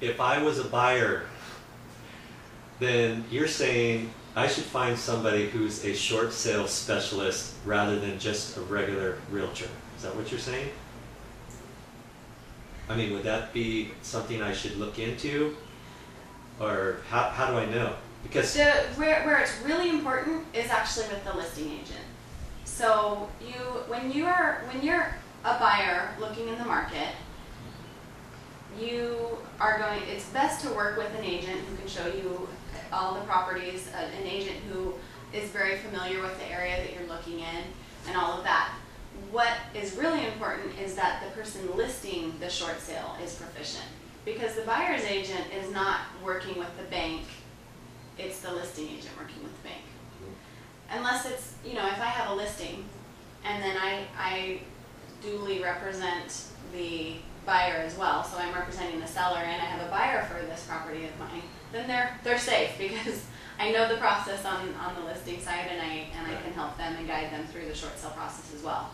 if I was a buyer, then you're saying I should find somebody who's a short sale specialist rather than just a regular realtor. Is that what you're saying? I mean, would that be something I should look into? Or how do I know? Because where it's really important is actually with the listing agent. So when you're a buyer looking in the market, it's best to work with an agent who can show you all the properties, an agent who is very familiar with the area that you're looking in and all of that. What is really important is that the person listing the short sale is proficient, because the buyer's agent is not working with the bank, it's the listing agent working with the bank. Unless it's, if I have a listing and then I duly represent the buyer as well, so I'm representing the seller and I have a buyer for this property of mine, then they're safe, because I know the process on the listing side, and I can help them and guide them through the short sale process as well.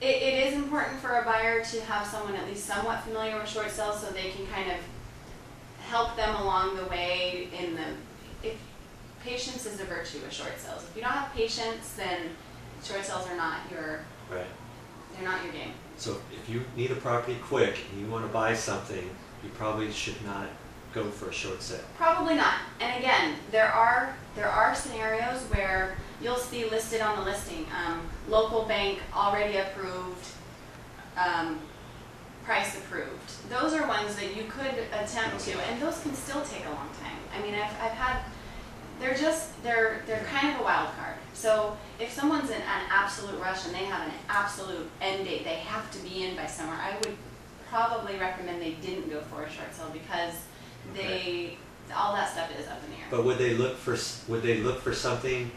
It is important for a buyer to have someone at least somewhat familiar with short sales, so they can kind of help them along the way. Patience is a virtue with short sales. If you don't have patience, then short sales are not your they're not your game. So if you need a property quick and you want to buy something, you probably should not go for a short sale. Probably not. And again, there are scenarios where you'll see listed on the listing, local bank already approved, price approved. Those are ones that you could attempt to, and those can still take a long time. I mean, I've had, they're kind of a wild card. So if someone's in an absolute rush and they have an absolute end date, they have to be in by summer, I would probably recommend they didn't go for a short sale, because all that stuff is up in the air. But would they look for something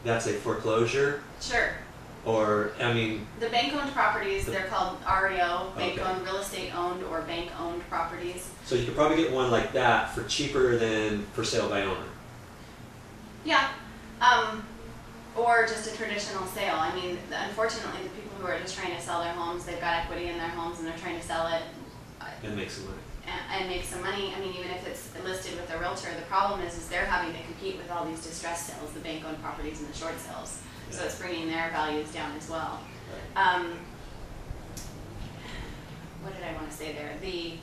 that's a foreclosure? Sure. Or, I mean, the bank-owned properties, they're called REO, bank-owned, real estate-owned, or bank-owned properties. So you could probably get one like that for cheaper than for sale by owner. Yeah, or just a traditional sale. I mean, unfortunately, the people who are just trying to sell their homes, they've got equity in their homes and they're trying to sell it. And make some money. And make some money. I mean, even if it's listed with a realtor, the problem is they're having to compete with all these distressed sales, the bank-owned properties and the short sales. Yeah. So it's bringing their values down as well. Right. What did I want to say there? The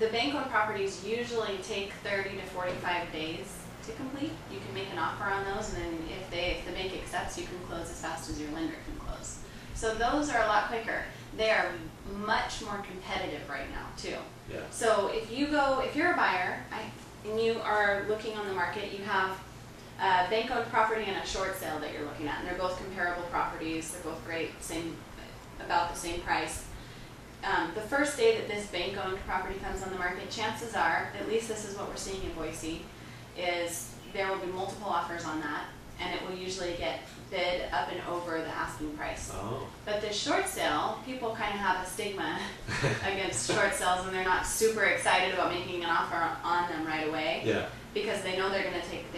bank-owned properties usually take 30 to 45 days to complete. You can make an offer on those, and then if the bank accepts, you can close as fast as your lender can close. So those are a lot quicker. They are much more competitive right now too. Yeah. So if you're a buyer and you are looking on the market, you have a bank-owned property and a short sale that you're looking at, and they're both comparable properties. They're both great, about the same price. The first day that this bank-owned property comes on the market, chances are, at least this is what we're seeing in Boise, is there will be multiple offers on that, and it will usually get bid up and over the asking price. Oh. But the short sale, people kind of have a stigma against short sales, and they're not super excited about making an offer on them right away. Yeah. Because they know they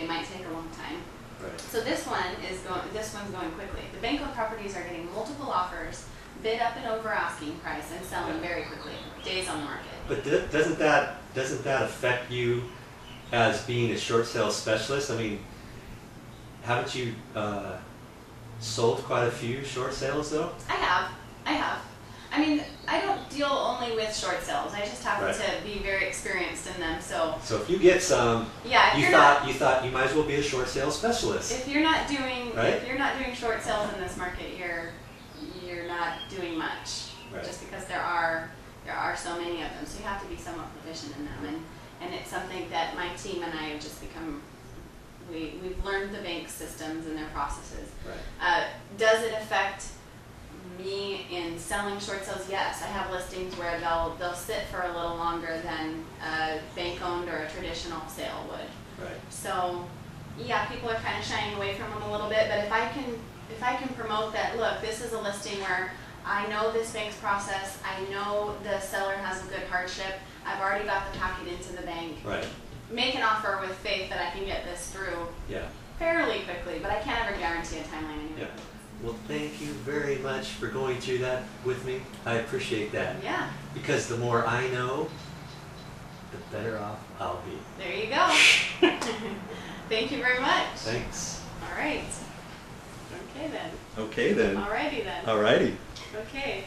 might take a long time. Right. So this one's going quickly. The bank-owned properties are getting multiple offers, bid up and over asking price, and selling very quickly, days on the market. But doesn't that affect you as being a short sale specialist? I mean, haven't you sold quite a few short sales though? I have. I mean, I don't deal only with short sales. I just happen to be very experienced in them. So if you get some, you thought you might as well be a short sale specialist. If you're not doing short sales in this market, you're not doing much. Right. Just because there are so many of them, so you have to be somewhat proficient in them, and it's something that my team and I have just become. We've learned the bank systems and their processes. Right. Does it affect me in selling short sales? Yes, I have listings where they'll sit for a little longer than a bank-owned or a traditional sale would. Right. So, yeah, people are kind of shying away from them a little bit. But if I can promote that, look, this is a listing where I know this bank's process. I know the seller has a good hardship. I've already got the packet into the bank. Right. Make an offer with faith that I can get this through fairly quickly, but I can't ever guarantee a timeline anyway. Yeah. Well, thank you very much for going through that with me. I appreciate that. Yeah. Because the more I know, the better off I'll be. There you go. Thank you very much. Thanks. All right. Okay then. Okay then. Alrighty then. Alrighty. Okay.